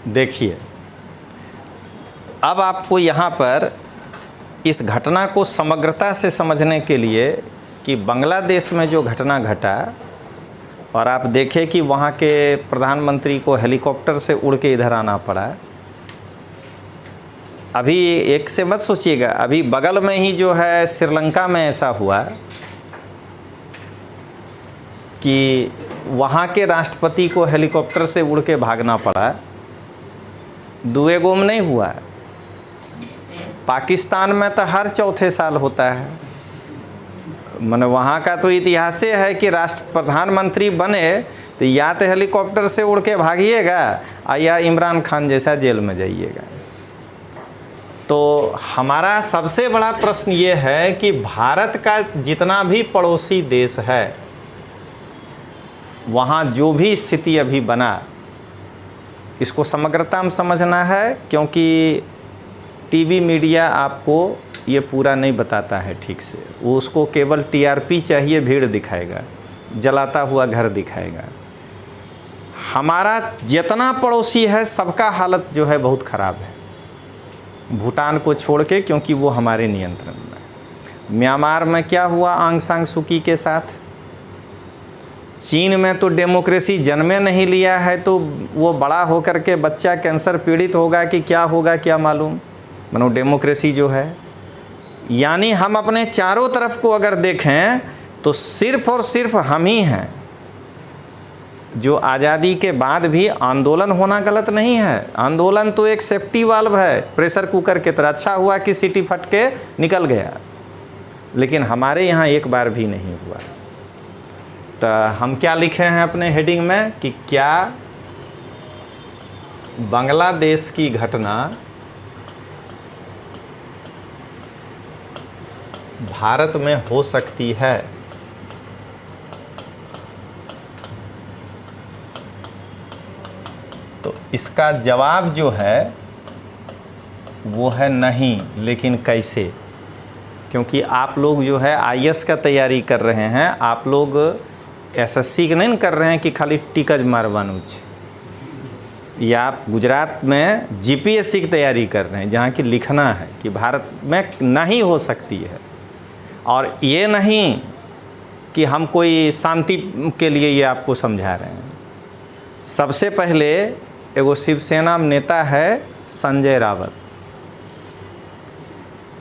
देखिए, अब आपको यहाँ पर इस घटना को समग्रता से समझने के लिए कि बांग्लादेश में जो घटना घटा और आप देखें कि वहाँ के प्रधानमंत्री को हेलीकॉप्टर से उड़ के इधर आना पड़ा। अभी एक से मत सोचिएगा, अभी बगल में ही जो है श्रीलंका में ऐसा हुआ कि वहाँ के राष्ट्रपति को हेलीकॉप्टर से उड़ के भागना पड़ा। दुए गोम नहीं हुआ। पाकिस्तान में तो हर चौथे साल होता है। माने वहाँ का तो इतिहास है कि राष्ट्र प्रधानमंत्री बने तो या तो हेलीकॉप्टर से उड़ के भागिएगा या इमरान खान जैसा जेल में जाइएगा। तो हमारा सबसे बड़ा प्रश्न ये है कि भारत का जितना भी पड़ोसी देश है वहाँ जो भी स्थिति अभी बना, इसको समग्रता में समझना है, क्योंकि टीवी मीडिया आपको ये पूरा नहीं बताता है ठीक से। वो उसको केवल टीआरपी चाहिए, भीड़ दिखाएगा, जलाता हुआ घर दिखाएगा। हमारा जितना पड़ोसी है सबका हालत जो है बहुत ख़राब है, भूटान को छोड़ के, क्योंकि वो हमारे नियंत्रण में। म्यांमार में क्या हुआ आंग सान सू की के साथ? चीन में तो डेमोक्रेसी जन्मे नहीं लिया है, तो वो बड़ा होकर के बच्चा कैंसर पीड़ित होगा कि क्या होगा क्या मालूम। मानो डेमोक्रेसी जो है, यानी हम अपने चारों तरफ को अगर देखें तो सिर्फ और सिर्फ हम ही हैं। जो आज़ादी के बाद भी आंदोलन होना गलत नहीं है। आंदोलन तो एक सेफ्टी वाल्व है, प्रेशर कुकर की तरह। अच्छा हुआ कि सीटी फट के निकल गया, लेकिन हमारे यहाँ एक बार भी नहीं हुआ। तो हम क्या लिखे हैं अपने हेडिंग में कि क्या बांग्लादेश की घटना भारत में हो सकती है? तो इसका जवाब जो है वो है नहीं। लेकिन कैसे? क्योंकि आप लोग जो है आईएएस का तैयारी कर रहे हैं, आप लोग एसएससी का नहीं कर रहे हैं कि खाली टिकज मारवानू छे, या आप गुजरात में जीपीएससी की तैयारी कर रहे हैं जहाँ की लिखना है कि भारत में नहीं हो सकती है। और ये नहीं कि हम कोई शांति के लिए ये आपको समझा रहे हैं। सबसे पहले एगो शिवसेना में नेता है संजय रावत,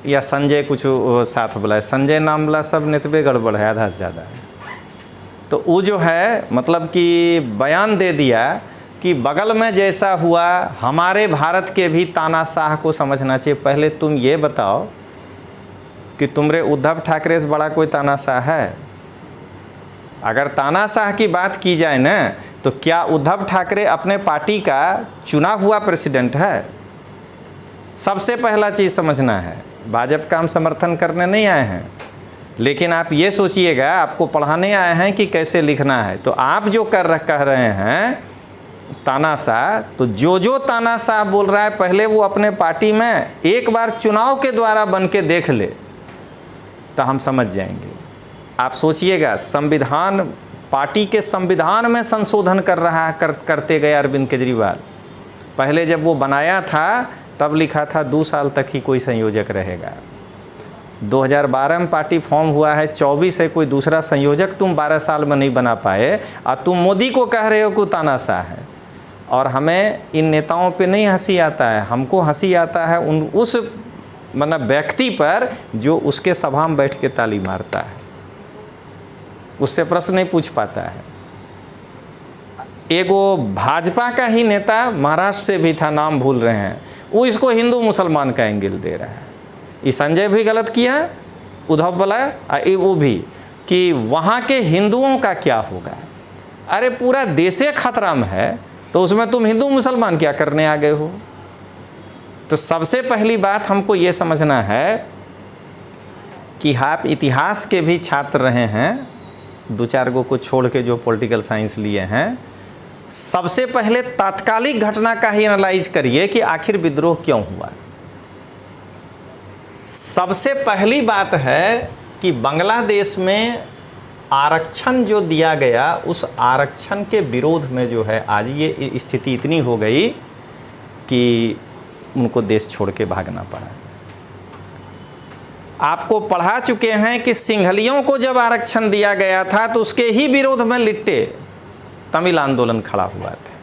या संजय कुछ साथ बोला है, संजय नाम वाला सब नेतबे गड़बड़ है, आधा से ज़्यादा है। तो वो जो है मतलब कि बयान दे दिया कि बगल में जैसा हुआ हमारे भारत के भी तानाशाह को समझना चाहिए। पहले तुम ये बताओ कि तुमरे उद्धव ठाकरे से बड़ा कोई तानाशाह है? अगर तानाशाह की बात की जाए ना, तो क्या उद्धव ठाकरे अपने पार्टी का चुना हुआ प्रेसिडेंट है? सबसे पहला चीज़ समझना है। भाजपा का हम समर्थन करने नहीं आए हैं, लेकिन आप ये सोचिएगा, आपको पढ़ाने आए हैं कि कैसे लिखना है। तो आप जो कह रहे हैं तानाशाह, तो जो तानाशाह बोल रहा है पहले वो अपने पार्टी में एक बार चुनाव के द्वारा बन के देख ले, तो हम समझ जाएंगे। आप सोचिएगा, संविधान, पार्टी के संविधान में संशोधन कर रहा है, करते गए अरविंद केजरीवाल। पहले जब वो बनाया था तब लिखा था 2 साल तक ही कोई संयोजक रहेगा। 2012 में पार्टी फॉर्म हुआ है, 24 है, कोई दूसरा संयोजक तुम 12 साल में नहीं बना पाए, और तुम मोदी को कह रहे हो कि तानाशाह है। और हमें इन नेताओं पे नहीं हंसी आता है, हमको हंसी आता है उस मतलब व्यक्ति पर जो उसके सभा में बैठ के ताली मारता है, उससे प्रश्न नहीं पूछ पाता है। एगो भाजपा का ही नेता महाराष्ट्र से भी था, नाम भूल रहे हैं, वो इसको हिंदू मुसलमान का एंगल दे रहा है। ये संजय भी गलत किया है, उद्धव बोला वो भी, कि वहाँ के हिंदुओं का क्या होगा। अरे पूरा देशे खतरा में है, तो उसमें तुम हिंदू मुसलमान क्या करने आ गए हो? तो सबसे पहली बात हमको ये समझना है कि आप इतिहास के भी छात्र रहे हैं, 2-4 गो को छोड़ के जो पॉलिटिकल साइंस लिए हैं। सबसे पहले तात्कालिक घटना का ही एनालाइज करिए कि आखिर विद्रोह क्यों हुआ। सबसे पहली बात है कि बांग्लादेश में आरक्षण जो दिया गया, उस आरक्षण के विरोध में जो है आज ये स्थिति इतनी हो गई कि उनको देश छोड़ के भागना पड़ा। आपको पढ़ा चुके हैं कि सिंहलियों को जब आरक्षण दिया गया था तो उसके ही विरोध में लिट्टे तमिल आंदोलन खड़ा हुआ था।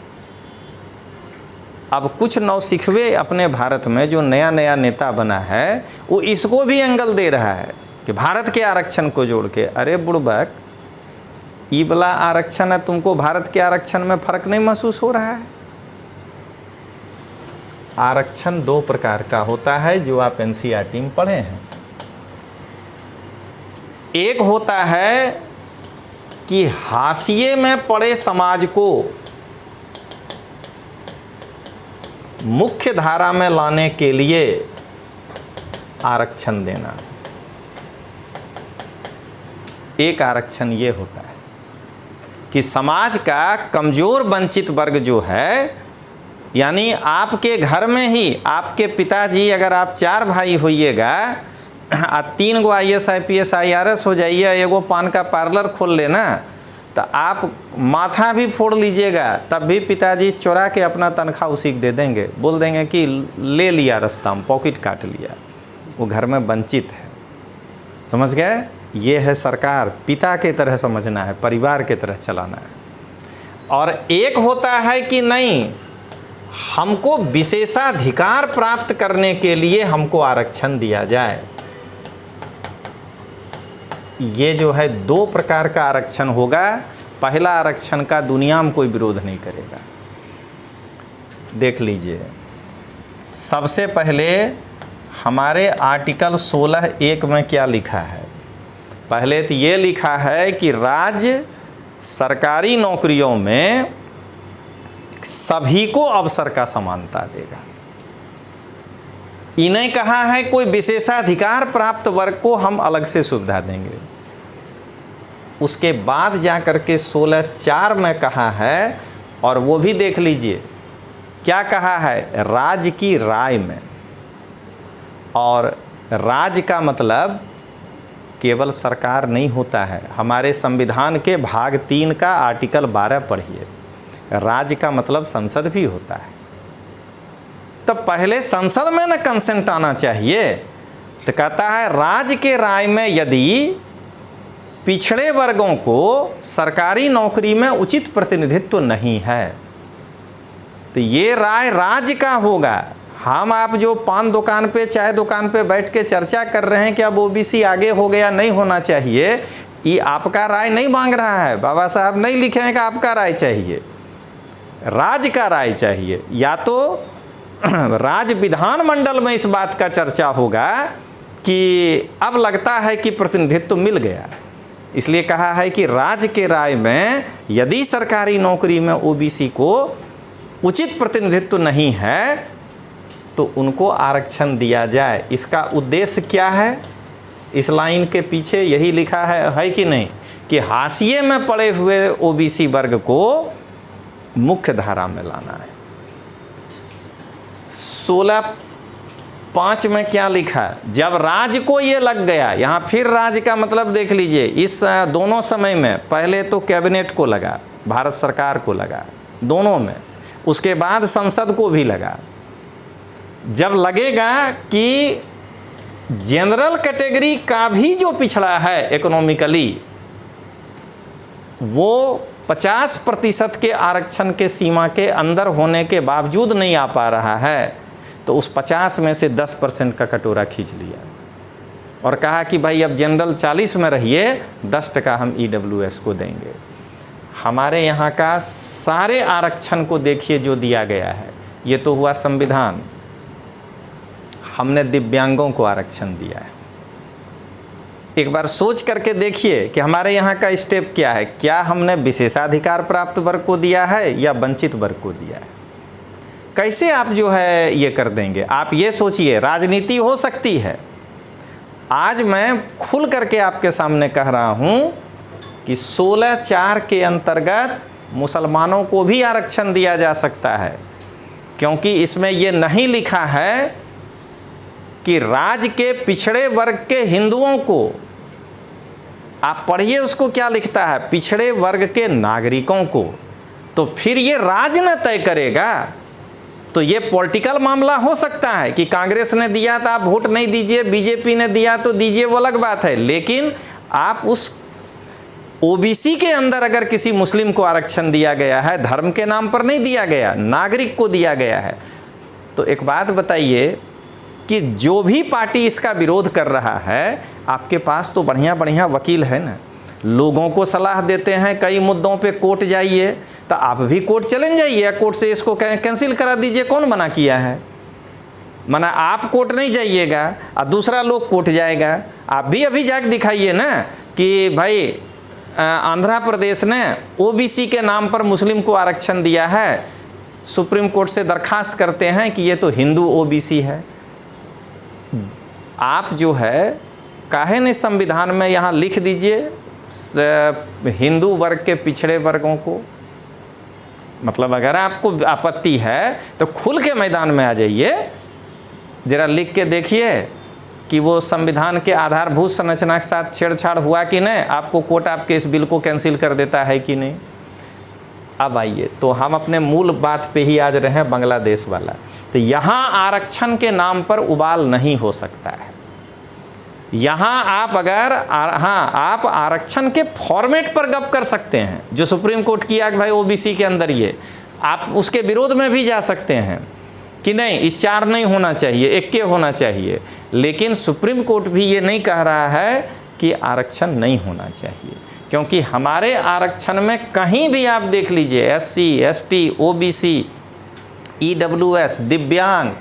अब कुछ नौसिखवे अपने भारत में जो नया नया नेता बना है वो इसको भी एंगल दे रहा है कि भारत के आरक्षण को जोड़ के, अरे बुड़बक, ई वाला आरक्षण है, तुमको भारत के आरक्षण में फर्क नहीं महसूस हो रहा है? आरक्षण दो प्रकार का होता है जो आप एनसीईआरटी में पढ़े हैं। एक होता है कि हाशिए में पड़े समाज को मुख्य धारा में लाने के लिए आरक्षण देना। एक आरक्षण ये होता है कि समाज का कमजोर वंचित वर्ग जो है, यानी आपके घर में ही आपके पिताजी, अगर आप 4 भाई होइएगा, 3 गो IAS IPS IRS हो जाइए, एगो पान का पार्लर खोल लेना, तो आप माथा भी फोड़ लीजिएगा, तब भी पिताजी चुरा के अपना तनख्वाह उसी को दे देंगे, बोल देंगे कि ले लिया रास्ता में, पॉकेट काट लिया। वो घर में वंचित है। समझ गए? ये है सरकार, पिता के तरह समझना है, परिवार के तरह चलाना है। और एक होता है कि नहीं, हमको विशेषाधिकार प्राप्त करने के लिए हमको आरक्षण दिया जाए। ये जो है 2 प्रकार का आरक्षण होगा। पहला आरक्षण का दुनिया में कोई विरोध नहीं करेगा। देख लीजिए, सबसे पहले हमारे आर्टिकल 16(1) में क्या लिखा है? पहले तो ये लिखा है कि राज्य सरकारी नौकरियों में सभी को अवसर का समानता देगा। इन्हें कहा है कोई विशेषाधिकार प्राप्त वर्ग को हम अलग से सुविधा देंगे। उसके बाद जाकर के 16(4) में कहा है, और वो भी देख लीजिए क्या कहा है, राज्य की राय में। और राज्य का मतलब केवल सरकार नहीं होता है। हमारे संविधान के भाग 3 का आर्टिकल 12 पढ़िए, राज्य का मतलब संसद भी होता है। तो पहले संसद में न कंसेंट आना चाहिए। तो कहता है राज्य के राय में यदि पिछड़े वर्गों को सरकारी नौकरी में उचित प्रतिनिधित्व नहीं है तो ये राय राज्य का होगा। हम आप जो पान दुकान पे, चाय दुकान पे बैठ के चर्चा कर रहे हैं कि अब ओबीसी आगे हो गया, नहीं होना चाहिए, ये आपका राय नहीं मांग रहा है। बाबा साहब नहीं लिखे हैं कि आपका राय चाहिए, राज्य का राय चाहिए। या तो राज्य विधानमंडल में इस बात का चर्चा होगा कि अब लगता है कि प्रतिनिधित्व मिल गया, इसलिए कहा है कि राज्य के राय में यदि सरकारी नौकरी में ओबीसी को उचित प्रतिनिधित्व नहीं है तो उनको आरक्षण दिया जाए। इसका उद्देश्य क्या है? इस लाइन के पीछे यही लिखा है कि नहीं, कि हाशिए में पड़े हुए ओबीसी वर्ग को मुख्य धारा में लाना है। 16(5) में क्या लिखा? जब राज्य को ये लग गया, यहाँ फिर राज्य का मतलब देख लीजिए, इस दोनों समय में पहले तो कैबिनेट को लगा, भारत सरकार को लगा, दोनों में, उसके बाद संसद को भी लगा। जब लगेगा कि जनरल कैटेगरी का भी जो पिछड़ा है इकोनॉमिकली, वो 50% के आरक्षण के सीमा के अंदर होने के बावजूद नहीं आ पा रहा है, तो उस 50 में से 10% का कटोरा खींच लिया और कहा कि भाई अब जनरल 40 में रहिए, 10% हम EWS को देंगे। हमारे यहाँ का सारे आरक्षण को देखिए जो दिया गया है, ये तो हुआ संविधान। हमने दिव्यांगों को आरक्षण दिया है। एक बार सोच करके देखिए कि हमारे यहाँ का स्टेप क्या है। क्या हमने विशेषाधिकार प्राप्त वर्ग को दिया है या वंचित वर्ग को दिया है? कैसे आप जो है ये कर देंगे? आप ये सोचिए, राजनीति हो सकती है। आज मैं खुल करके आपके सामने कह रहा हूँ कि 16(4) के अंतर्गत मुसलमानों को भी आरक्षण दिया जा सकता है, क्योंकि इसमें ये नहीं लिखा है कि राज्य के पिछड़े वर्ग के हिंदुओं को, आप पढ़िए उसको क्या लिखता है, पिछड़े वर्ग के नागरिकों को। तो फिर ये राज्य न तय करेगा तो ये पॉलिटिकल मामला हो सकता है कि कांग्रेस ने दिया तो आप वोट नहीं दीजिए, बीजेपी ने दिया तो दीजिए, वो अलग बात है। लेकिन आप उस ओबीसी के अंदर अगर किसी मुस्लिम को आरक्षण दिया गया है, धर्म के नाम पर नहीं दिया गया, नागरिक को दिया गया है, तो एक बात बताइए कि जो भी पार्टी इसका विरोध कर रहा है, आपके पास तो बढ़िया बढ़िया वकील है ना, लोगों को सलाह देते हैं कई मुद्दों पे कोर्ट जाइए, तो आप भी कोर्ट चलें जाइए, कोर्ट से इसको कैंसिल करा दीजिए। कौन मना किया है? मना आप कोर्ट नहीं जाइएगा और दूसरा लोग कोर्ट जाएगा। आप भी अभी जाके दिखाइए ना कि भाई आंध्र प्रदेश ने ओबीसी के नाम पर मुस्लिम को आरक्षण दिया है, सुप्रीम कोर्ट से दरखास्त करते हैं कि ये तो हिंदू ओबीसी है। आप जो है काहे नहीं संविधान में यहाँ लिख दीजिए हिंदू वर्ग के पिछड़े वर्गों को, मतलब अगर आपको आपत्ति है तो खुल के मैदान में आ जाइए, जरा लिख के देखिए कि वो संविधान के आधारभूत संरचना के साथ छेड़छाड़ हुआ कि नहीं, आपको कोर्ट आपके इस बिल को कैंसिल कर देता है कि नहीं। अब आइए तो हम अपने मूल बात पे ही आज रहे हैं, बांग्लादेश वाला। तो यहाँ आरक्षण के नाम पर उबाल नहीं हो सकता है। यहाँ आप अगर आप आरक्षण के फॉर्मेट पर गप कर सकते हैं, जो सुप्रीम कोर्ट किया कि भाई ओबीसी के अंदर ये, आप उसके विरोध में भी जा सकते हैं कि नहीं ये 4 नहीं होना चाहिए, 1 होना चाहिए। लेकिन सुप्रीम कोर्ट भी ये नहीं कह रहा है कि आरक्षण नहीं होना चाहिए, क्योंकि हमारे आरक्षण में कहीं भी आप देख लीजिए SC, ST, OBC, EWS, दिव्यांग,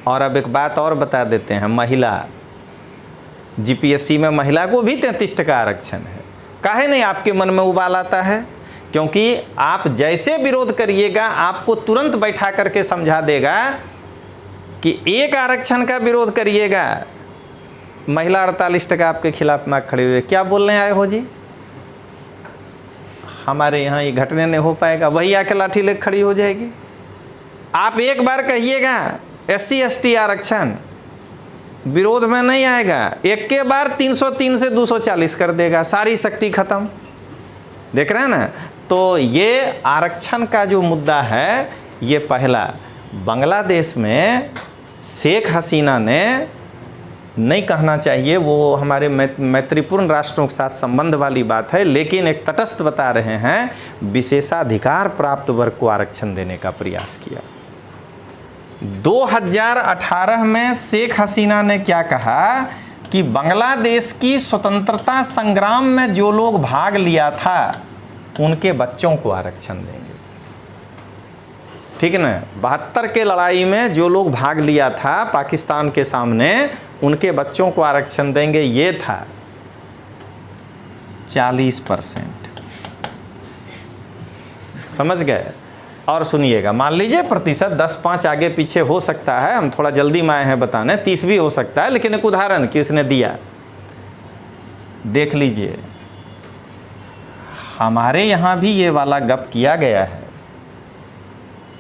और अब एक बात और बता देते हैं, महिला, GPSC में महिला को भी 33% आरक्षण है। काहे नहीं आपके मन में उबाल आता है? क्योंकि आप जैसे विरोध करिएगा आपको तुरंत बैठा करके समझा देगा कि एक आरक्षण का विरोध करिएगा, महिला 48% आपके खिलाफ ना खड़े हुए। क्या बोलने आए हो जी? हमारे यहाँ ये घटने नहीं हो पाएगा, वही आके लाठी लेकर खड़ी हो जाएगी। आप एक बार कहिएगा SC ST आरक्षण, विरोध में नहीं आएगा, एक के बार 303 से 240 कर देगा, सारी शक्ति खत्म। देख रहे हैं ना? तो ये आरक्षण का जो मुद्दा है, ये पहला बांग्लादेश में शेख हसीना ने, नहीं कहना चाहिए, वो हमारे मैत्रीपूर्ण राष्ट्रों के साथ संबंध वाली बात है, लेकिन एक तटस्थ बता रहे हैं, विशेषाधिकार प्राप्त वर्ग को आरक्षण देने का प्रयास किया। 2018 में शेख हसीना ने क्या कहा कि बांग्लादेश की स्वतंत्रता संग्राम में जो लोग भाग लिया था उनके बच्चों को आरक्षण देंगे। ठीक है ना? 72 के लड़ाई में जो लोग भाग लिया था पाकिस्तान के सामने, उनके बच्चों को आरक्षण देंगे। ये था 40%। समझ गए? और सुनिएगा, मान लीजिए प्रतिशत 10-5 आगे पीछे हो सकता है, हम थोड़ा जल्दी में आए हैं बताने, 30 भी हो सकता है, लेकिन एक उदाहरण कि उसने दिया। देख लीजिए, हमारे यहाँ भी ये वाला गप किया गया है,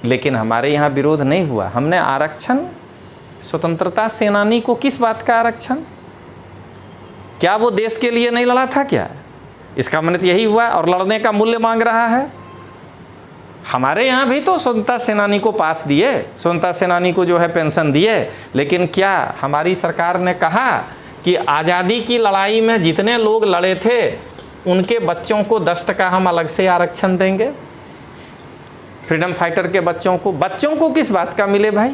लेकिन हमारे यहाँ विरोध नहीं हुआ। हमने आरक्षण, स्वतंत्रता सेनानी को किस बात का आरक्षण? क्या वो देश के लिए नहीं लड़ा था क्या? इसका मतलब यही हुआ, और लड़ने का मूल्य मांग रहा है। हमारे यहाँ भी तो स्वतंत्रता सेनानी को पास दिए, स्वतंत्रता सेनानी को जो है पेंशन दिए, लेकिन क्या हमारी सरकार ने कहा कि आज़ादी की लड़ाई में जितने लोग लड़े थे उनके बच्चों को 10% हम अलग से आरक्षण देंगे? फ्रीडम फाइटर के बच्चों को किस बात का मिले भाई?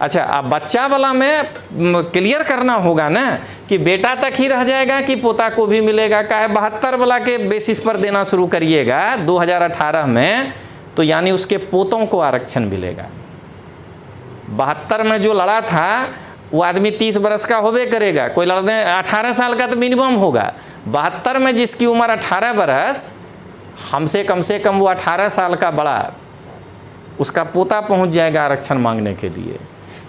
अच्छा, अब बच्चा वाला में क्लियर करना होगा ना कि बेटा तक ही रह जाएगा कि पोता को भी मिलेगा। का है 72 वाला के बेसिस पर देना शुरू करिएगा 2018 में, तो यानी उसके पोतों को आरक्षण मिलेगा। 72 में जो लड़ा था वो आदमी 30 बरस का होबे करेगा, कोई लड़ने 18 साल का तो मिनिमम होगा। 72 में जिसकी उम्र 18 बरस, हमसे कम से कम वो 18 साल का बड़ा, उसका पोता पहुंच जाएगा आरक्षण मांगने के लिए।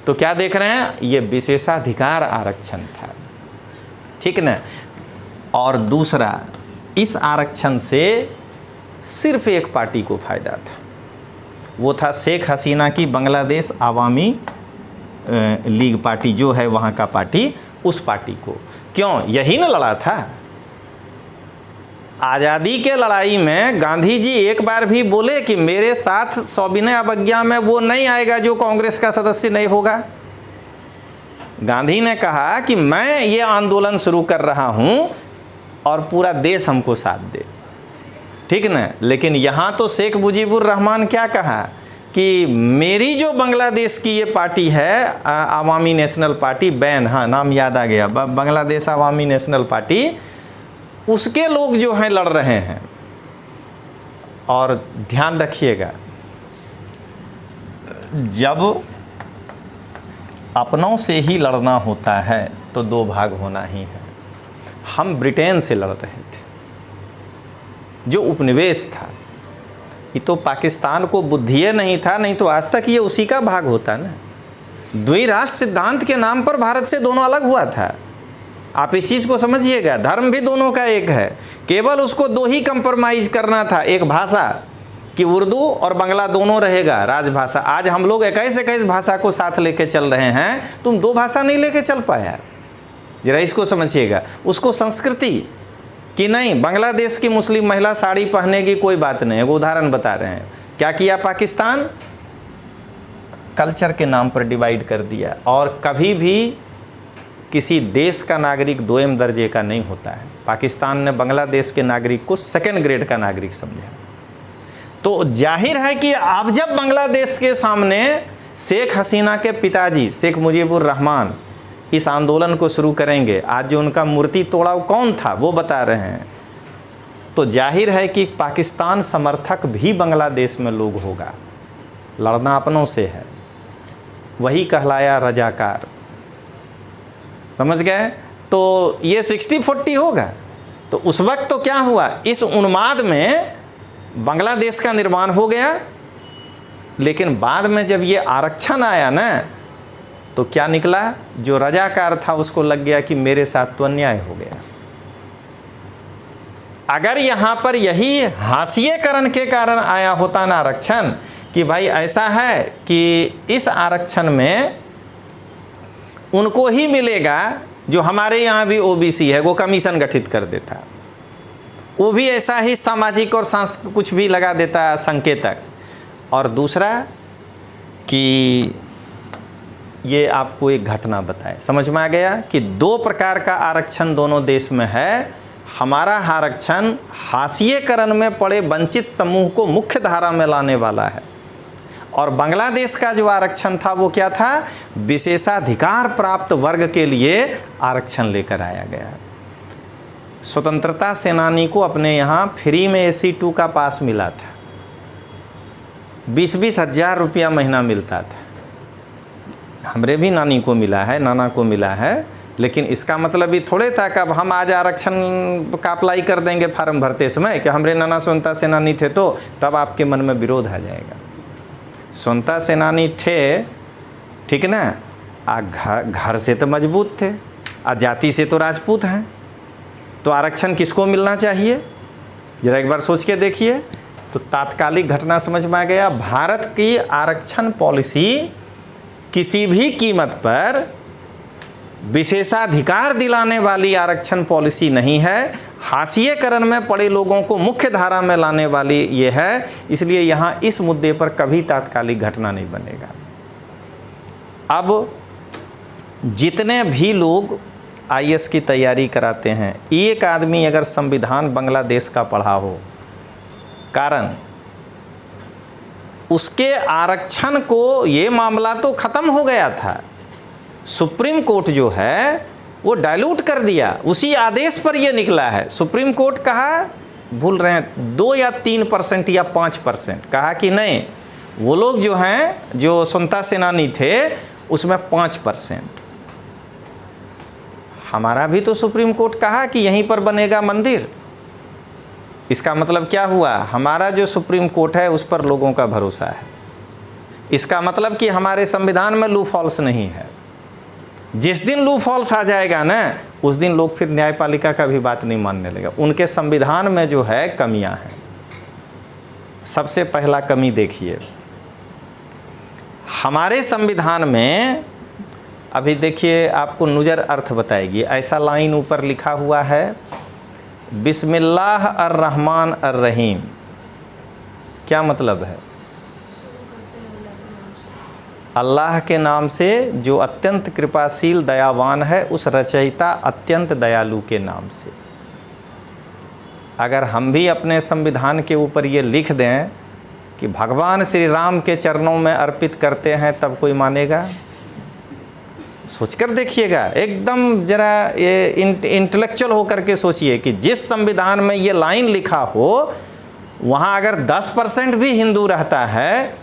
तो क्या देख रहे हैं, ये विशेषाधिकार आरक्षण था। ठीक ना? और दूसरा, इस आरक्षण से सिर्फ एक पार्टी को फ़ायदा था, वो था शेख हसीना की बांग्लादेश आवामी लीग पार्टी, जो है वहाँ का पार्टी, उस पार्टी को। क्यों? यही ना लड़ा था। आज़ादी के लड़ाई में गांधी जी एक बार भी बोले कि मेरे साथ सविनय अवज्ञा में वो नहीं आएगा जो कांग्रेस का सदस्य नहीं होगा। गांधी ने कहा कि मैं ये आंदोलन शुरू कर रहा हूँ और पूरा देश हमको साथ दे, ठीक ना। लेकिन यहाँ तो शेख मुजीबुर रहमान क्या कहा कि मेरी जो बांग्लादेश की ये पार्टी है, अवामी नेशनल पार्टी, बैन, हाँ नाम याद आ गया, बांग्लादेश अवामी नेशनल पार्टी, उसके लोग जो हैं लड़ रहे हैं। और ध्यान रखिएगा, जब अपनों से ही लड़ना होता है तो दो भाग होना ही है। हम ब्रिटेन से लड़ रहे थे, जो उपनिवेश था, ये तो पाकिस्तान को बुद्धिए नहीं था, नहीं तो आज तक ये उसी का भाग होता ना। द्विराष्ट्र सिद्धांत के नाम पर भारत से दोनों अलग हुआ था। आप इस चीज़ को समझिएगा, धर्म भी दोनों का एक है, केवल उसको दो ही कंप्रोमाइज़ करना था, एक भाषा कि उर्दू और बांग्ला दोनों रहेगा राजभाषा। आज हम लोग 21 भाषा को साथ लेके चल रहे हैं, तुम दो भाषा नहीं लेके चल पाया, जरा इसको समझिएगा। उसको संस्कृति कि नहीं, बांग्लादेश की मुस्लिम महिला साड़ी पहनेगी, कोई बात नहीं, वो उदाहरण बता रहे हैं। क्या किया पाकिस्तान? कल्चर के नाम पर डिवाइड कर दिया। और कभी भी किसी देश का नागरिक दोयम दर्जे का नहीं होता है। पाकिस्तान ने बांग्लादेश के नागरिक को सेकंड ग्रेड का नागरिक समझा। तो जाहिर है कि अब जब बांग्लादेश के सामने शेख हसीना के पिताजी शेख मुजीबुर रहमान इस आंदोलन को शुरू करेंगे, आज जो उनका मूर्ति तोड़ा कौन था वो बता रहे हैं, तो जाहिर है कि पाकिस्तान समर्थक भी बांग्लादेश में लोग होगा। लड़ना अपनों से है, वही कहलाया रजाकार, समझ गए। तो ये 60-40 होगा। तो उस वक्त तो क्या हुआ, इस उन्माद में बांग्लादेश का निर्माण हो गया। लेकिन बाद में जब ये आरक्षण आया ना, तो क्या निकला, जो रजाकार था उसको लग गया कि मेरे साथ तो अन्याय हो गया। अगर यहाँ पर यही हाशिएकरण के कारण आया होता ना आरक्षण, कि भाई ऐसा है कि इस आरक्षण में उनको ही मिलेगा जो हमारे यहाँ भी ओबीसी है, वो कमीशन गठित कर देता, वो भी ऐसा ही सामाजिक और कुछ भी लगा देता संकेतक। और दूसरा कि ये आपको एक घटना बताए, समझ में आ गया कि दो प्रकार का आरक्षण दोनों देश में है। हमारा आरक्षण हाशिएकरण में पड़े वंचित समूह को मुख्य धारा में लाने वाला है, और बांग्लादेश का जो आरक्षण था वो क्या था, विशेषाधिकार प्राप्त वर्ग के लिए आरक्षण लेकर आया गया। स्वतंत्रता सेनानी को अपने यहाँ फ्री में AC2 का पास मिला था, 20-20 हज़ार रुपया महीना मिलता था। हमरे भी नानी को मिला है, नाना को मिला है, लेकिन इसका मतलब ये थोड़े था कि अब हम आज आरक्षण का अप्लाई कर देंगे फार्म भरते समय कि हमरे नाना स्वतंत्रता सेनानी थे, तो तब आपके मन में विरोध आ जाएगा। स्वतंत्रता सेनानी थे, ठीक ना, घर से तो मजबूत थे, जाति से तो राजपूत हैं, तो आरक्षण किसको मिलना चाहिए, जरा एक बार सोच के देखिए। तो तात्कालिक घटना समझ में आ गया, भारत की आरक्षण पॉलिसी किसी भी कीमत पर विशेषाधिकार दिलाने वाली आरक्षण पॉलिसी नहीं है, हाशिएकरण में पड़े लोगों को मुख्य धारा में लाने वाली ये है। इसलिए यहाँ इस मुद्दे पर कभी तात्कालिक घटना नहीं बनेगा। अब जितने भी लोग IAS की तैयारी कराते हैं, एक आदमी अगर संविधान बांग्लादेश का पढ़ा हो, कारण उसके आरक्षण को ये मामला तो ख़त्म हो गया था, सुप्रीम कोर्ट जो है वो डाइल्यूट कर दिया, उसी आदेश पर ये निकला है। सुप्रीम कोर्ट कहा, भूल रहे हैं 2 या 3% या 5%, कहा कि नहीं, वो लोग जो हैं जो स्वतंत्रता सेनानी थे उसमें 5%। हमारा भी तो सुप्रीम कोर्ट कहा कि यहीं पर बनेगा मंदिर। इसका मतलब क्या हुआ, हमारा जो सुप्रीम कोर्ट है उस पर लोगों का भरोसा है। इसका मतलब कि हमारे संविधान में लूप होल्स नहीं है। जिस दिन लूप होल्स आ जाएगा ना, उस दिन लोग फिर न्यायपालिका का भी बात नहीं मानने लगेगा। उनके संविधान में जो है कमियां हैं। सबसे पहला कमी देखिए, हमारे संविधान में अभी देखिए, आपको नुजर अर्थ बताएगी। ऐसा लाइन ऊपर लिखा हुआ है बिस्मिल्लाह अर्रहमान अर्रहीम, क्या मतलब है? अल्लाह के नाम से, जो अत्यंत कृपाशील दयावान है, उस रचयिता अत्यंत दयालु के नाम से। अगर हम भी अपने संविधान के ऊपर ये लिख दें कि भगवान श्री राम के चरणों में अर्पित करते हैं, तब कोई मानेगा? सोचकर देखिएगा, एकदम जरा ये इंटेलेक्चुअल होकर के सोचिए कि जिस संविधान में ये लाइन लिखा हो, वहाँ अगर 10% भी हिंदू रहता है,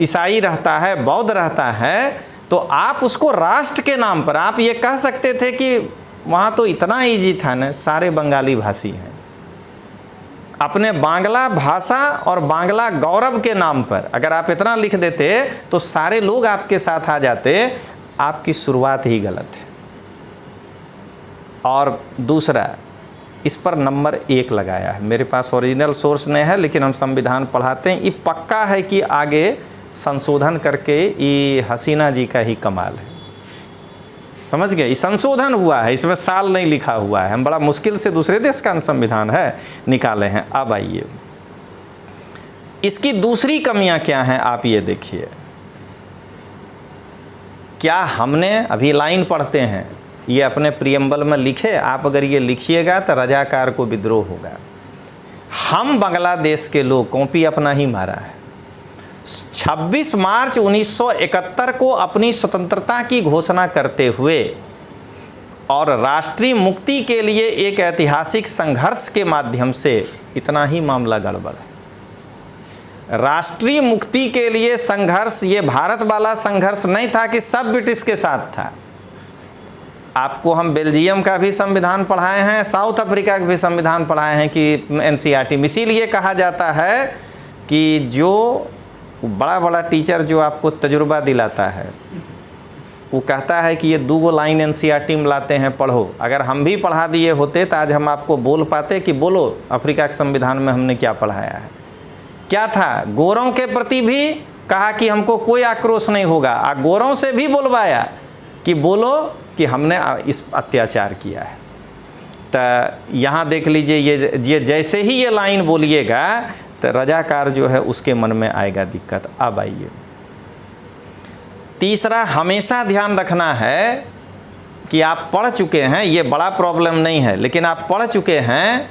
ईसाई रहता है, बौद्ध रहता है, तो आप उसको राष्ट्र के नाम पर, आप ये कह सकते थे कि वहाँ तो इतना ईजी था ना, सारे बंगाली भाषी हैं, अपने बांग्ला भाषा और बांग्ला गौरव के नाम पर अगर आप इतना लिख देते तो सारे लोग आपके साथ आ जाते। आपकी शुरुआत ही गलत है। और दूसरा, इस पर नंबर 1 लगाया है, मेरे पास ओरिजिनल सोर्स नहीं है, लेकिन हम संविधान पढ़ाते हैं, ये पक्का है कि आगे संशोधन करके ये हसीना जी का ही कमाल है। समझ गए? ये संशोधन हुआ है, इसमें साल नहीं लिखा हुआ है, हम बड़ा मुश्किल से दूसरे देश का संविधान है निकाले हैं। अब आइए, इसकी दूसरी कमियां क्या हैं, आप ये देखिए। क्या हमने अभी लाइन पढ़ते हैं, ये अपने प्रियम्बल में लिखे, आप अगर ये लिखिएगा तो रजाकार को विद्रोह होगा। हम बांग्लादेश के लोग कॉपी अपना ही मारा है। 26 मार्च 1971 को अपनी स्वतंत्रता की घोषणा करते हुए और राष्ट्रीय मुक्ति के लिए एक ऐतिहासिक संघर्ष के माध्यम से, इतना ही मामला गड़बड़ है। राष्ट्रीय मुक्ति के लिए संघर्ष, ये भारत वाला संघर्ष नहीं था कि सब ब्रिटिश के साथ था। आपको हम बेल्जियम का भी संविधान पढ़ाए हैं, साउथ अफ्रीका का भी संविधान पढ़ाए हैं कि एनसीईआरटी में। इसीलिए कहा जाता है कि जो बड़ा बड़ा टीचर जो आपको तजुर्बा दिलाता है, वो कहता है कि ये 2 लाइन एनसीईआरटी में लाते हैं, पढ़ो। अगर हम भी पढ़ा दिए होते तो आज हम आपको बोल पाते कि बोलो अफ्रीका के संविधान में हमने क्या पढ़ाया है। क्या था? गोरों के प्रति भी कहा कि हमको कोई आक्रोश नहीं होगा, गोरों से भी बोलवाया कि बोलो कि हमने इस अत्याचार किया है। तो यहाँ देख लीजिए, ये जैसे ही ये लाइन बोलिएगा तो रजाकार जो है उसके मन में आएगा दिक्कत। अब आइए, तीसरा, हमेशा ध्यान रखना है कि आप पढ़ चुके हैं, ये बड़ा प्रॉब्लम नहीं है, लेकिन आप पढ़ चुके हैं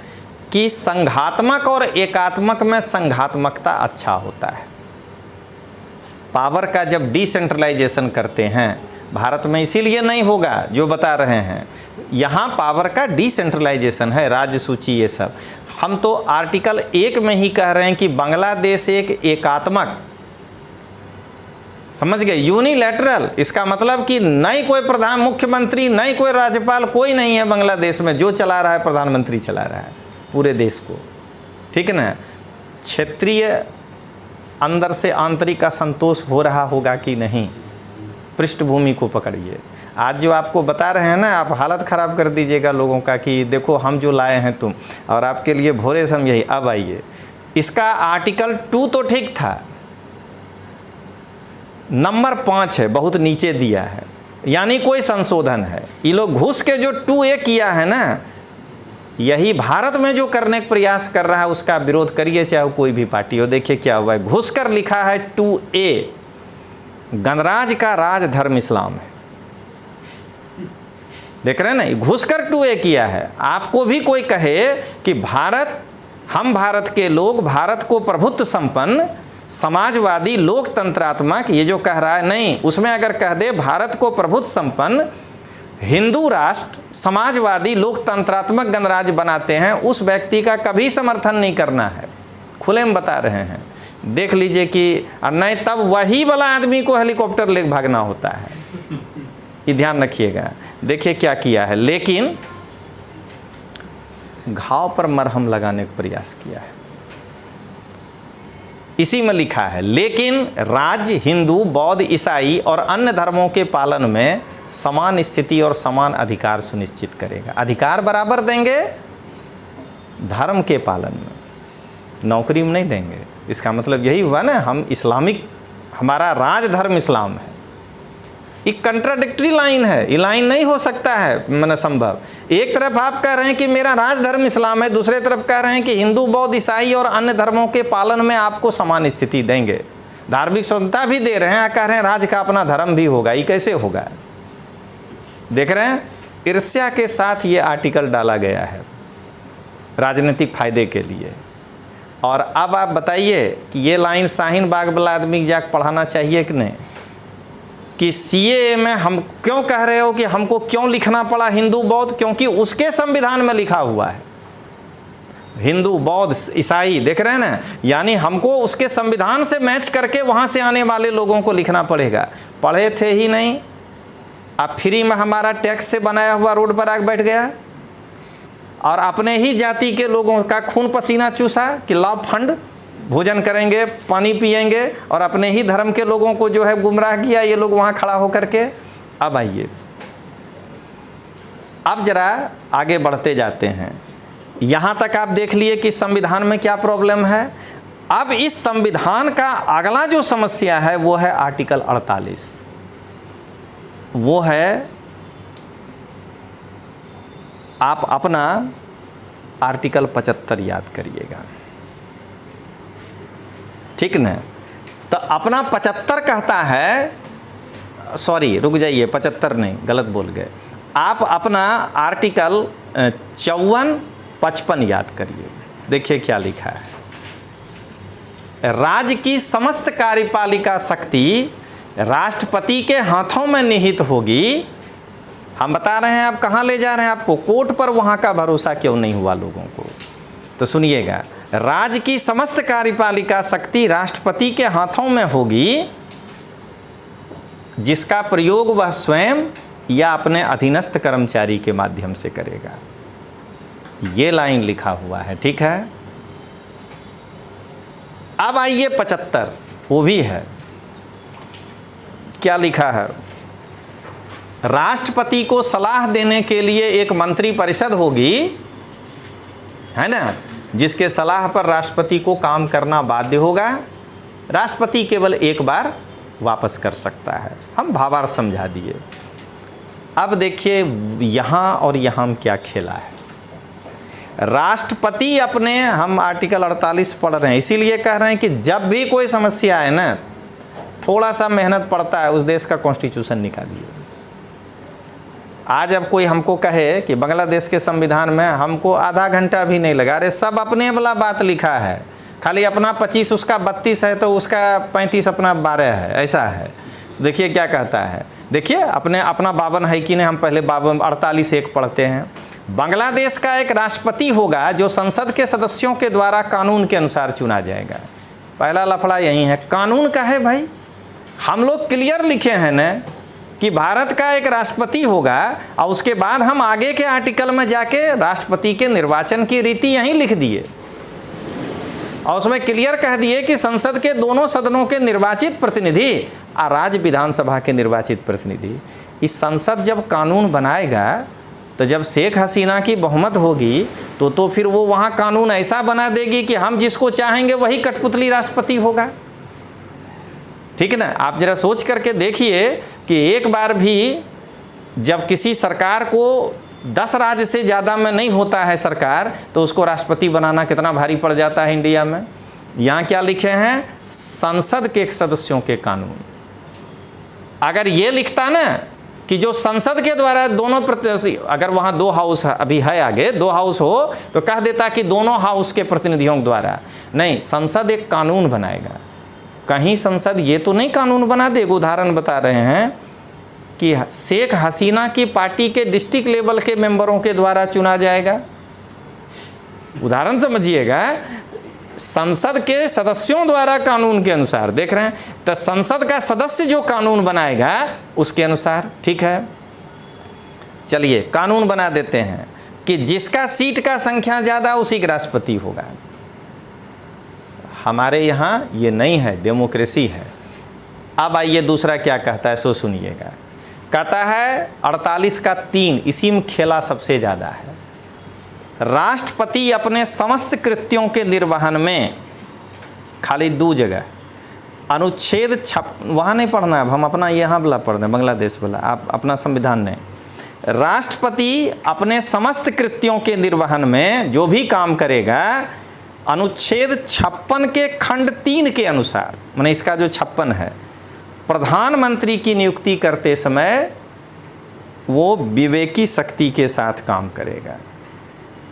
कि संघात्मक और एकात्मक में संघात्मकता अच्छा होता है। पावर का जब डिसेंट्रलाइजेशन करते हैं भारत में, इसीलिए नहीं होगा जो बता रहे हैं, यहाँ पावर का डिसेंट्रलाइजेशन है, राज्य सूची ये सब। हम तो आर्टिकल 1 में ही कह रहे हैं कि बांग्लादेश एक एकात्मक, समझ गए, यूनिलैटरल। इसका मतलब कि नहीं कोई प्रधान मुख्यमंत्री, नहीं कोई राज्यपाल, कोई नहीं है बांग्लादेश में, जो चला रहा है प्रधानमंत्री चला रहा है पूरे देश को, ठीक है ना। क्षेत्रीय अंदर से आंतरिक असंतोष हो रहा होगा कि नहीं, पृष्ठभूमि को पकड़िए। आज जो आपको बता रहे हैं ना, आप हालत ख़राब कर दीजिएगा लोगों का कि देखो हम जो लाए हैं तुम, और आपके लिए भोरे समझे। अब आइए, इसका आर्टिकल 2 तो ठीक था, नंबर 5 है, बहुत नीचे दिया है, यानी कोई संशोधन है। ये लोग घुस के जो 2A किया है ना, यही भारत में जो करने का प्रयास कर रहा है उसका विरोध करिए, चाहे कोई भी पार्टी हो। देखिए क्या हुआ है, घुस कर लिखा है 2A, गणराज्य का राज धर्म इस्लाम है। देख रहे हैं ना, घुस कर 2A किया है। आपको भी कोई कहे कि भारत, हम भारत के लोग, भारत को प्रभुत्व संपन्न, समाजवादी, लोकतंत्रात्मक, ये जो कह रहा है, नहीं, उसमें अगर कह दे भारत को प्रभुत्व संपन्न, हिंदू राष्ट्र, समाजवादी, लोकतंत्रात्मक गणराज्य बनाते हैं, उस व्यक्ति का कभी समर्थन नहीं करना है, खुले में बता रहे हैं। देख लीजिए कि नहीं, तब वही वाला आदमी को हेलीकॉप्टर लेकर भागना होता है। ये ध्यान रखिएगा। देखिए क्या किया है, लेकिन घाव पर मरहम लगाने का प्रयास किया है। इसी में लिखा है, लेकिन राज्य हिंदू, बौद्ध, ईसाई और अन्य धर्मों के पालन में समान स्थिति और समान अधिकार सुनिश्चित करेगा। अधिकार बराबर देंगे, धर्म के पालन में, नौकरी में नहीं देंगे। इसका मतलब यही हुआ ना, हम इस्लामिक, हमारा राज धर्म इस्लाम है। ये कंट्राडिक्टरी लाइन है, ये लाइन नहीं हो सकता है मन संभव। एक तरफ आप कह रहे हैं कि मेरा राजधर्म इस्लाम है, दूसरे तरफ कह रहे हैं कि हिंदू, बौद्ध, ईसाई और अन्य धर्मों के पालन में आपको समान स्थिति देंगे, धार्मिक स्वतंत्रता भी दे रहे हैं, कह रहे हैं राज का अपना धर्म भी होगा। ये कैसे होगा? देख रहे हैं, ईर्ष्या के साथ ये आर्टिकल डाला गया है राजनीतिक फायदे के लिए। और अब आप बताइए कि ये लाइन शाहीन बाग वाला आदमी की जाकर पढ़ाना चाहिए कि नहीं, कि सीएए में हम क्यों कह रहे हो कि हमको क्यों लिखना पड़ा हिंदू बौद्ध? क्योंकि उसके संविधान में लिखा हुआ है हिंदू, बौद्ध, ईसाई। देख रहे हैं ना, यानी हमको उसके संविधान से मैच करके वहाँ से आने वाले लोगों को लिखना पड़ेगा। पढ़े थे ही नहीं, अब फ्री में हमारा टैक्स से बनाया हुआ रोड पर आके बैठ गया और अपने ही जाति के लोगों का खून पसीना चूसा कि लाभ फंड, भोजन करेंगे, पानी पिएंगे, और अपने ही धर्म के लोगों को जो है गुमराह किया ये लोग वहाँ खड़ा होकर के। अब आइए, अब जरा आगे बढ़ते जाते हैं। यहाँ तक आप देख लिए कि संविधान में क्या प्रॉब्लम है। अब इस संविधान का अगला जो समस्या है वो है आर्टिकल 48। वो है, आप अपना आर्टिकल 75 याद करिएगा, ठीक न? तो अपना 75 कहता है, सॉरी रुक जाइए, 75 नहीं, गलत बोल गए। आप अपना आर्टिकल 54, 55 याद करिए। देखिए क्या लिखा है, राज्य की समस्त कार्यपालिका शक्ति राष्ट्रपति के हाथों में निहित होगी। हम बता रहे हैं, आप कहाँ ले जा रहे हैं आपको? कोर्ट पर। वहाँ का भरोसा क्यों नहीं हुआ लोगों को? तो सुनिएगा, राज्य की समस्त कार्यपालिका शक्ति राष्ट्रपति के हाथों में होगी, जिसका प्रयोग वह स्वयं या अपने अधीनस्थ कर्मचारी के माध्यम से करेगा। ये लाइन लिखा हुआ है, ठीक है। अब आइए 75, वो भी है। क्या लिखा है? राष्ट्रपति को सलाह देने के लिए एक मंत्री परिषद होगी, है ना, जिसके सलाह पर राष्ट्रपति को काम करना बाध्य होगा। राष्ट्रपति केवल एक बार वापस कर सकता है। हम भावार्थ समझा दिए। अब देखिए यहाँ और यहाँ हम क्या खेला है। राष्ट्रपति अपने, हम आर्टिकल 48 पढ़ रहे हैं, इसीलिए कह रहे हैं कि जब भी कोई समस्या है ना, थोड़ा सा मेहनत पड़ता है, उस देश का कॉन्स्टिट्यूशन निकालिए। आज अब कोई हमको कहे कि बांग्लादेश के संविधान में हमको आधा घंटा भी नहीं लगा, अरे सब अपने वाला बात लिखा है, खाली अपना 25 उसका 32 है, तो उसका 35 अपना 12 है, ऐसा है। तो देखिए क्या कहता है, देखिए अपना 52 है कि नहीं, हम पहले 48(1) पढ़ते हैं। बांग्लादेश का एक राष्ट्रपति होगा जो संसद के सदस्यों के द्वारा कानून के अनुसार चुना जाएगा। पहला लफड़ा यही है, कानून का है भाई। हम लोग क्लियर लिखे हैं न कि भारत का एक राष्ट्रपति होगा, और उसके बाद हम आगे के आर्टिकल में जाके राष्ट्रपति के निर्वाचन की रीति यहीं लिख दिए, और उसमें क्लियर कह दिए कि संसद के दोनों सदनों के निर्वाचित प्रतिनिधि और राज्य विधानसभा के निर्वाचित प्रतिनिधि। इस संसद जब कानून बनाएगा, तो जब शेख हसीना की बहुमत होगी तो फिर वो वहाँ कानून ऐसा बना देगी कि हम जिसको चाहेंगे वही कठपुतली राष्ट्रपति होगा, ठीक है ना। आप जरा सोच करके देखिए कि एक बार भी जब किसी सरकार को 10 राज्य से ज़्यादा में नहीं होता है सरकार, तो उसको राष्ट्रपति बनाना कितना भारी पड़ जाता है इंडिया में। यहाँ क्या लिखे हैं, संसद के सदस्यों के कानून। अगर ये लिखता ना कि जो संसद के द्वारा दोनों अगर वहाँ 2 हाउस अभी है, आगे 2 हाउस हो तो कह देता कि दोनों हाउस के प्रतिनिधियों द्वारा। नहीं, संसद एक कानून बनाएगा। कहीं संसद ये तो नहीं कानून बना देगा। उदाहरण बता रहे हैं कि शेख हसीना की पार्टी के डिस्ट्रिक्ट लेवल के मेंबरों के द्वारा चुना जाएगा। उदाहरण समझिएगा, संसद के सदस्यों द्वारा कानून के अनुसार, देख रहे हैं, तो संसद का सदस्य जो कानून बनाएगा उसके अनुसार, ठीक है। चलिए कानून बना देते हैं कि जिसका सीट का संख्या ज़्यादा उसी का राष्ट्रपति होगा। हमारे यहाँ ये नहीं है, डेमोक्रेसी है। अब आइए दूसरा क्या कहता है, सो सुनिएगा। कहता है 48 का 3, इसी में खेला सबसे ज़्यादा है। राष्ट्रपति अपने समस्त कृत्यों के निर्वहन में, खाली 2 जगह, अनुच्छेद वहाँ नहीं पढ़ना है, अब हम अपना यहाँ वाला पढ़ रहे हैं, बांग्लादेश वाला। आप अपना संविधान ने, राष्ट्रपति अपने समस्त कृत्यों के निर्वहन में जो भी काम करेगा अनुच्छेद 56 के खंड 3 के अनुसार, माने इसका जो 56 है, प्रधानमंत्री की नियुक्ति करते समय वो विवेकी शक्ति के साथ काम करेगा।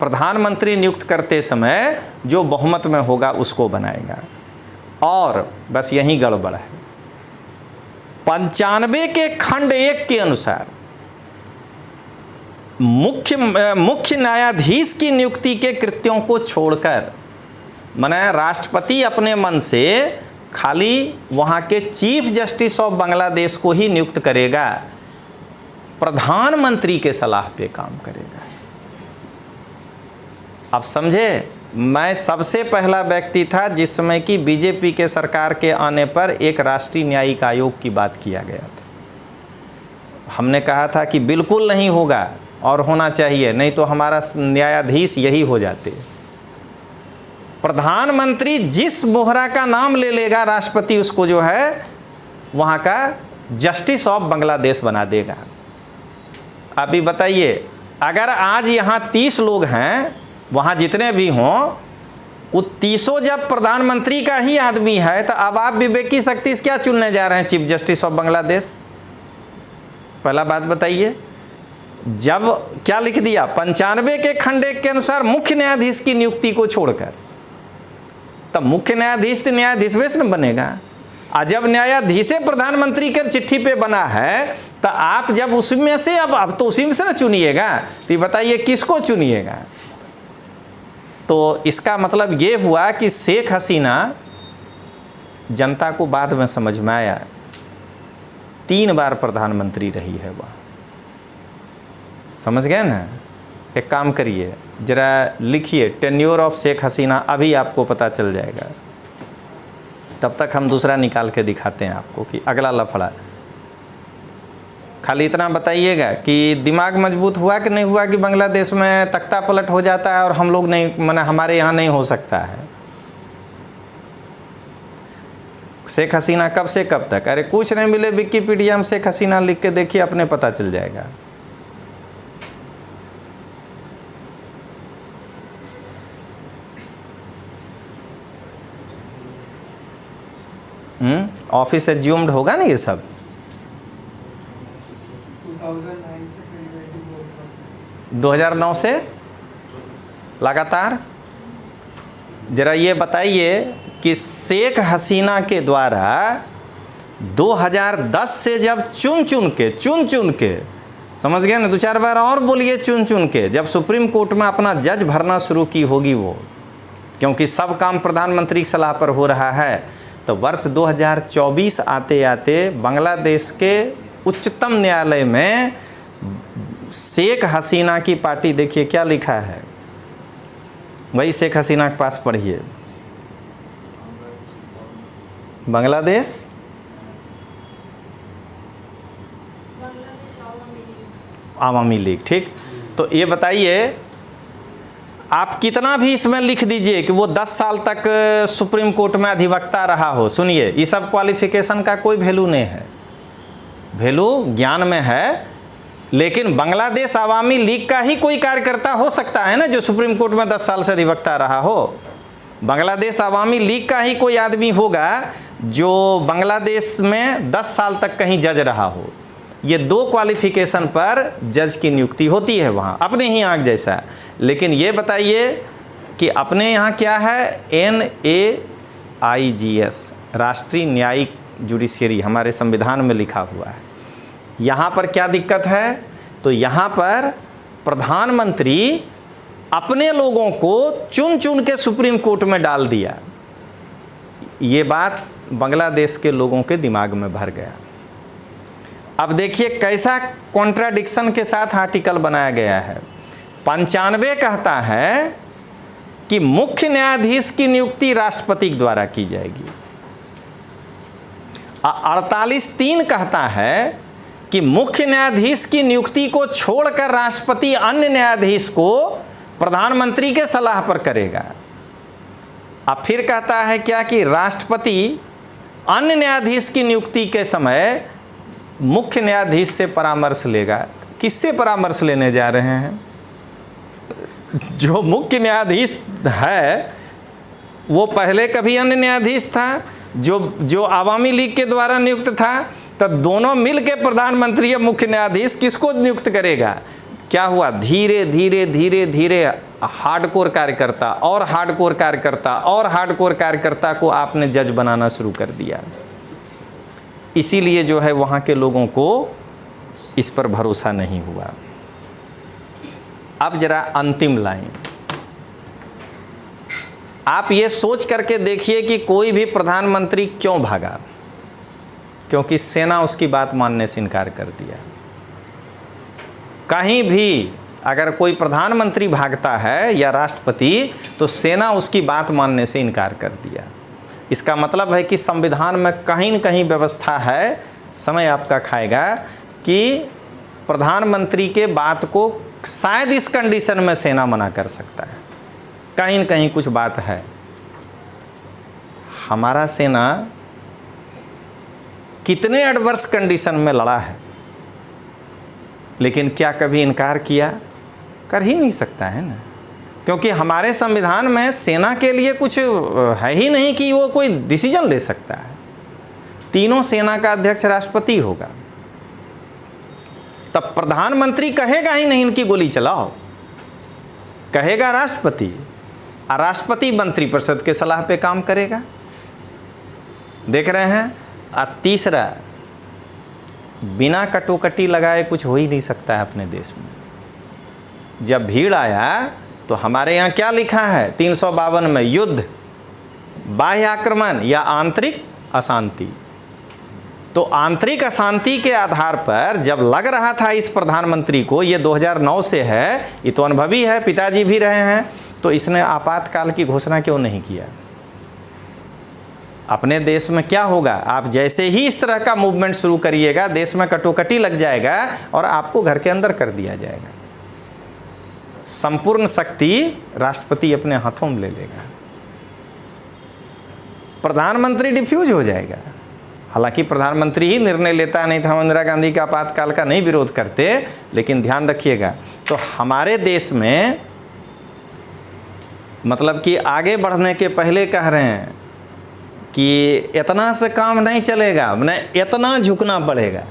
प्रधानमंत्री नियुक्त करते समय जो बहुमत में होगा उसको बनाएगा। और बस यही गड़बड़ है, 95 के खंड 1 के अनुसार मुख्य न्यायाधीश की नियुक्ति के कृत्यों को छोड़कर, माने राष्ट्रपति अपने मन से खाली वहाँ के चीफ जस्टिस ऑफ बांग्लादेश को ही नियुक्त करेगा, प्रधानमंत्री के सलाह पे काम करेगा। अब समझे, मैं सबसे पहला व्यक्ति था जिस समय की बीजेपी के सरकार के आने पर एक राष्ट्रीय न्यायिक आयोग की बात किया गया था। हमने कहा था कि बिल्कुल नहीं होगा और होना चाहिए, नहीं तो हमारा न्यायाधीश यही हो जाते। प्रधानमंत्री जिस मोहरा का नाम ले लेगा राष्ट्रपति उसको जो है वहाँ का जस्टिस ऑफ बांग्लादेश बना देगा। अभी बताइए, अगर आज यहाँ 30 लोग हैं, वहाँ जितने भी हों, वो 30 जब प्रधानमंत्री का ही आदमी है, तो अब आप विवेकी शक्ति से क्या चुनने जा रहे हैं चीफ जस्टिस ऑफ बांग्लादेश? पहला बात बताइए। जब क्या लिख दिया, 95 के खंड 1 के अनुसार मुख्य न्यायाधीश की नियुक्ति को छोड़कर, तब मुख्य न्यायाधीश तो न्यायाधीश वेश न बनेगा। और जब न्यायाधीश प्रधानमंत्री के चिट्ठी पे बना है, तो आप जब उसमें से अब तो उसी में से ना चुनिएगा, तो बताइए किसको चुनिएगा? तो इसका मतलब ये हुआ कि शेख हसीना, जनता को बाद में समझ में आया, 3 बार प्रधानमंत्री रही है वह। समझ गए ना? एक काम करिए, जरा लिखिए टेन्योर ऑफ शेख हसीना, अभी आपको पता चल जाएगा। तब तक हम दूसरा निकाल के दिखाते हैं आपको कि अगला लफड़ा। खाली इतना बताइएगा कि दिमाग मजबूत हुआ कि नहीं हुआ कि बांग्लादेश में तख्ता पलट हो जाता है और हम लोग नहीं, माने हमारे यहाँ नहीं हो सकता है। शेख हसीना कब से कब तक? अरे कुछ नहीं मिले विकिपीडिया में शेख हसीना लिख के देखिए, अपने पता चल जाएगा। ऑफिस एज्यूम्ड होगा ना ये सब। 2009 से लगातार। जरा ये बताइए कि शेख हसीना के द्वारा 2010 से जब चुन चुन के समझ गए ना, 2-4 बार और बोलिए, चुन चुन के जब सुप्रीम कोर्ट में अपना जज भरना शुरू की होगी वो, क्योंकि सब काम प्रधानमंत्री की सलाह पर हो रहा है, तो वर्ष 2024 आते आते बांग्लादेश के उच्चतम न्यायालय में शेख हसीना की पार्टी, देखिए क्या लिखा है, वही शेख हसीना के पास पढ़िए। बांग्लादेश आवामी लीग, ठीक। तो ये बताइए, आप कितना भी इसमें लिख दीजिए कि वो 10 साल तक सुप्रीम कोर्ट में अधिवक्ता रहा हो, सुनिए, ये सब क्वालिफिकेशन का कोई वैल्यू नहीं है। वैल्यू ज्ञान में है, लेकिन बांग्लादेश आवामी लीग का ही कोई कार्यकर्ता हो सकता है ना जो सुप्रीम कोर्ट में 10 साल से अधिवक्ता रहा हो। बांग्लादेश आवामी लीग का ही कोई आदमी होगा जो बांग्लादेश में 10 साल तक कहीं जज रहा हो। ये 2 क्वालिफिकेशन पर जज की नियुक्ति होती है वहाँ, अपने ही आँख जैसा। लेकिन ये बताइए कि अपने यहाँ क्या है, NAIGS, राष्ट्रीय न्यायिक जुडिशियरी, हमारे संविधान में लिखा हुआ है। यहाँ पर क्या दिक्कत है? तो यहाँ पर प्रधानमंत्री अपने लोगों को चुन चुन के सुप्रीम कोर्ट में डाल दिया। ये बात बांग्लादेश के लोगों के दिमाग में भर गया। अब देखिए कैसा कॉन्ट्राडिक्शन के साथ आर्टिकल बनाया गया है। 95 कहता है कि मुख्य न्यायाधीश की नियुक्ति राष्ट्रपति द्वारा की जाएगी। 48(3) कहता है कि मुख्य न्यायाधीश की नियुक्ति को छोड़कर राष्ट्रपति अन्य न्यायाधीश को प्रधानमंत्री के सलाह पर करेगा। अब फिर कहता है क्या कि राष्ट्रपति अन्य न्यायाधीश की नियुक्ति के समय मुख्य न्यायाधीश से परामर्श लेगा। किससे परामर्श लेने जा रहे हैं? जो मुख्य न्यायाधीश है वो पहले कभी अन्य न्यायाधीश था, जो आवामी लीग के द्वारा नियुक्त था। तो दोनों मिल के प्रधानमंत्री या मुख्य न्यायाधीश किसको नियुक्त करेगा? क्या हुआ? धीरे धीरे धीरे धीरे हार्डकोर कार्यकर्ता और हार्डकोर कार्यकर्ता और हार्डकोर कार्यकर्ता को आपने जज बनाना शुरू कर दिया। इसीलिए जो है वहाँ के लोगों को इस पर भरोसा नहीं हुआ। अब जरा अंतिम लाइन, आप ये सोच करके देखिए कि कोई भी प्रधानमंत्री क्यों भागा? क्योंकि सेना उसकी बात मानने से इनकार कर दिया। कहीं भी अगर कोई प्रधानमंत्री भागता है या राष्ट्रपति, तो सेना उसकी बात मानने से इनकार कर दिया। इसका मतलब है कि संविधान में कहीं न कहीं व्यवस्था है, समय आपका खाएगा, कि प्रधानमंत्री के बात को शायद इस कंडीशन में सेना मना कर सकता है। कहीं न कहीं कुछ बात है। हमारा सेना कितने एडवर्स कंडीशन में लड़ा है, लेकिन क्या कभी इनकार किया? कर ही नहीं सकता है ना, क्योंकि हमारे संविधान में सेना के लिए कुछ है ही नहीं कि वो कोई डिसीजन ले सकता है। तीनों सेना का अध्यक्ष राष्ट्रपति होगा। तब प्रधानमंत्री कहेगा ही नहीं इनकी गोली चलाओ, कहेगा राष्ट्रपति, और राष्ट्रपति मंत्रिपरिषद के सलाह पे काम करेगा। देख रहे हैं। और तीसरा, बिना कटोकटी लगाए कुछ हो ही नहीं सकता है अपने देश में। जब भीड़ आया तो हमारे यहाँ क्या लिखा है 352 में? युद्ध, बाह्य आक्रमण या आंतरिक अशांति। तो आंतरिक अशांति के आधार पर जब लग रहा था इस प्रधानमंत्री को, ये 2009 से है, ये तो अनुभवी है, पिताजी भी रहे हैं, तो इसने आपातकाल की घोषणा क्यों नहीं किया? अपने देश में क्या होगा? आप जैसे ही इस तरह का मूवमेंट शुरू करिएगा, देश में कटोकटी लग जाएगा और आपको घर के अंदर कर दिया जाएगा। संपूर्ण शक्ति राष्ट्रपति अपने हाथों में ले लेगा, प्रधानमंत्री डिफ्यूज हो जाएगा। हालांकि प्रधानमंत्री ही निर्णय लेता नहीं था, हम इंदिरा गांधी के आपातकाल का नहीं विरोध करते, लेकिन ध्यान रखिएगा। तो हमारे देश में मतलब कि आगे बढ़ने के पहले कह रहे हैं कि इतना से काम नहीं चलेगा, मैंने इतना झुकना पड़ेगा।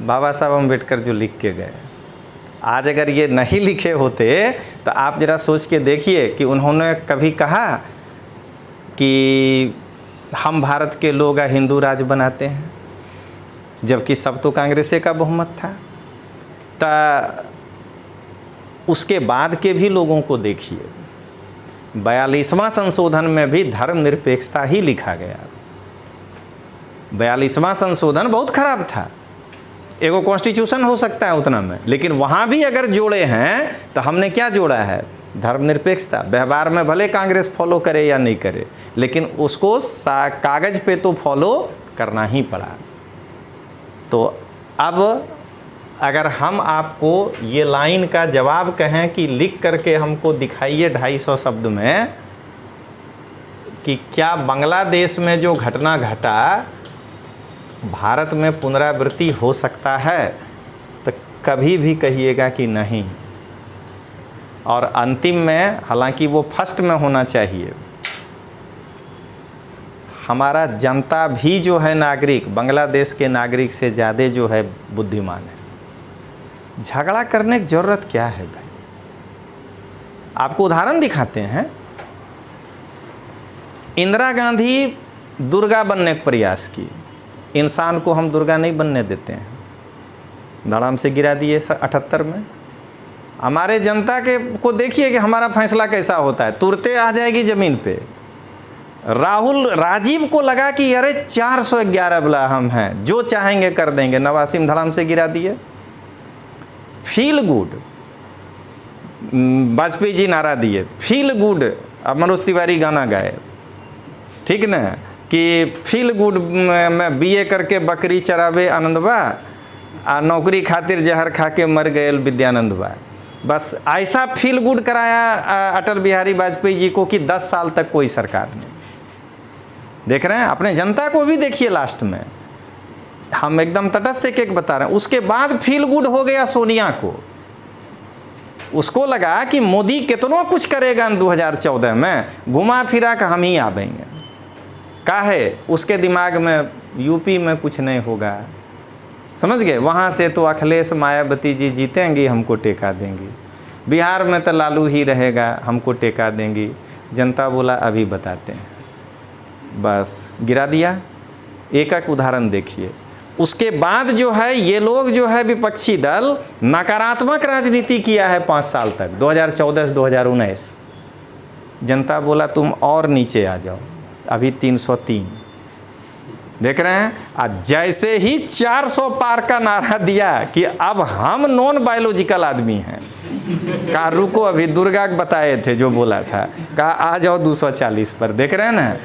बाबा साहब अम्बेडकर जो लिख के गए, आज अगर ये नहीं लिखे होते तो आप जरा सोच के देखिए कि उन्होंने कभी कहा कि हम भारत के लोग हिंदू राज बनाते हैं, जबकि सब तो कांग्रेसे का बहुमत था। उसके बाद के भी लोगों को देखिए, 42वां संशोधन में भी धर्मनिरपेक्षता ही लिखा गया। 42वां संशोधन बहुत खराब था, एगो कॉन्स्टिट्यूशन हो सकता है उतना में, लेकिन वहाँ भी अगर जोड़े हैं तो हमने क्या जोड़ा है? धर्मनिरपेक्षता। व्यवहार में भले कांग्रेस फॉलो करे या नहीं करे, लेकिन उसको कागज पे तो फॉलो करना ही पड़ा। तो अब अगर हम आपको ये लाइन का जवाब कहें कि लिख करके हमको दिखाइए 250 शब्द में कि क्या बांग्लादेश में जो घटना घटा भारत में पुनरावृत्ति हो सकता है, तो कभी भी कहिएगा कि नहीं। और अंतिम में, हालांकि वो फर्स्ट में होना चाहिए, हमारा जनता भी जो है नागरिक, बांग्लादेश के नागरिक से ज़्यादा जो है बुद्धिमान है। झगड़ा करने की ज़रूरत क्या है भाई? आपको उदाहरण दिखाते हैं। इंदिरा गांधी दुर्गा बनने का प्रयास की, इंसान को हम दुर्गा नहीं बनने देते हैं, धड़ाम से गिरा दिए 78 में। हमारे जनता के को देखिए कि हमारा फैसला कैसा होता है, तुरते आ जाएगी ज़मीन पे। राजीव को लगा कि अरे 411 बुला हम हैं, जो चाहेंगे कर देंगे, नवासीम धड़ाम से गिरा दिए। फील गुड, वाजपेयी जी नारा दिए, फील गुड। अब मनोज तिवारी गाना गाए, ठीक ना, कि फील गुड में बीए करके बकरी चरावे आनंदबा, आ नौकरी खातिर जहर खा के मर गए विद्यानंद बा। बस ऐसा फील गुड कराया अटल बिहारी वाजपेयी जी को कि 10 साल तक कोई सरकार नहीं। देख रहे हैं, अपने जनता को भी देखिए। लास्ट में हम एकदम तटस्थ एक बता रहे हैं। उसके बाद फील गुड हो गया सोनिया को, उसको लगा कि मोदी कितना कुछ करेगा 2014 में, घुमा फिरा कर हम ही आवेंगे। काहे उसके दिमाग में यूपी में कुछ नहीं होगा, समझ गए। वहाँ से तो अखिलेश मायावती जी जीतेंगी, हमको टेका देंगी। बिहार में तो लालू ही रहेगा, हमको टेका देंगी। जनता बोला अभी बताते हैं, बस गिरा दिया। एक एक उदाहरण देखिए। उसके बाद जो है ये लोग जो है विपक्षी दल नकारात्मक राजनीति किया है 5 साल तक, 2014 से 2019। जनता बोला तुम और नीचे आ जाओ, अभी 303 देख रहे हैं। आज जैसे ही 400 पार का नारा दिया कि अब हम नॉन बायोलॉजिकल आदमी हैं, कहा रुको, अभी दुर्गा बताए थे जो बोला था, कहा आ जाओ 240 पर। देख रहे हैं ना,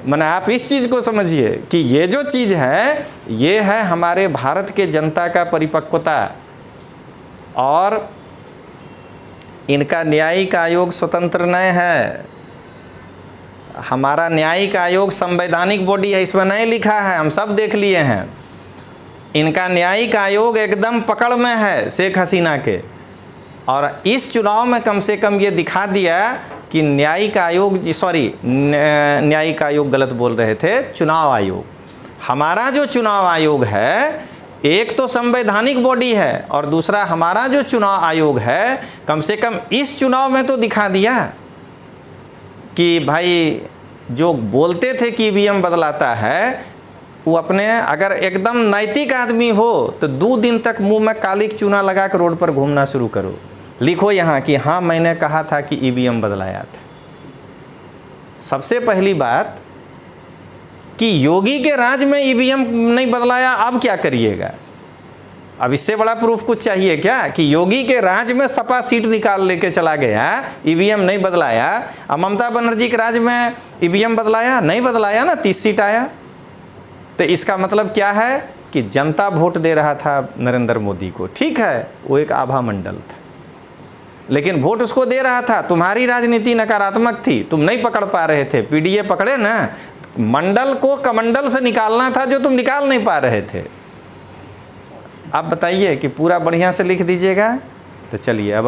मैंने आप इस चीज़ को समझिए कि ये जो चीज़ है ये है हमारे भारत के जनता का परिपक्वता। और इनका न्यायिक आयोग स्वतंत्र नहीं है। हमारा न्यायिक आयोग संवैधानिक बॉडी है, इसमें नहीं लिखा है, हम सब देख लिए हैं। इनका न्यायिक आयोग एकदम पकड़ में है शेख हसीना के। और इस चुनाव में कम से कम ये दिखा दिया कि न्यायिक आयोग गलत बोल रहे थे, चुनाव आयोग। हमारा जो चुनाव आयोग है एक तो संवैधानिक बॉडी है और दूसरा हमारा जो चुनाव आयोग है, कम से कम इस चुनाव में तो दिखा दिया कि भाई जो बोलते थे कि ईवीएम बदलाता है, वो अपने अगर एकदम नैतिक आदमी हो तो 2 दिन तक मुंह में कालिक चूना लगा कर रोड पर घूमना शुरू करो। लिखो यहाँ कि हाँ मैंने कहा था कि ईवीएम बदलाया था। सबसे पहली बात कि योगी के राज में ईवीएम नहीं बदलाया, अब क्या करिएगा? अब इससे बड़ा प्रूफ कुछ चाहिए क्या कि योगी के राज में सपा सीट निकाल लेके चला गया, ईवीएम नहीं बदलाया। अब ममता बनर्जी के राज में ईवीएम बदलाया? नहीं बदलाया ना, 30 सीट आया। तो इसका मतलब क्या है कि जनता वोट दे रहा था नरेंद्र मोदी को। ठीक है, वो एक आभा मंडल था, लेकिन वोट उसको दे रहा था। तुम्हारी राजनीति नकारात्मक थी, तुम नहीं पकड़ पा रहे थे। पीडीए पकड़े ना, मंडल को कमंडल से निकालना था जो तुम निकाल नहीं पा रहे थे। अब बताइए कि पूरा बढ़िया से लिख दीजिएगा। तो चलिए अब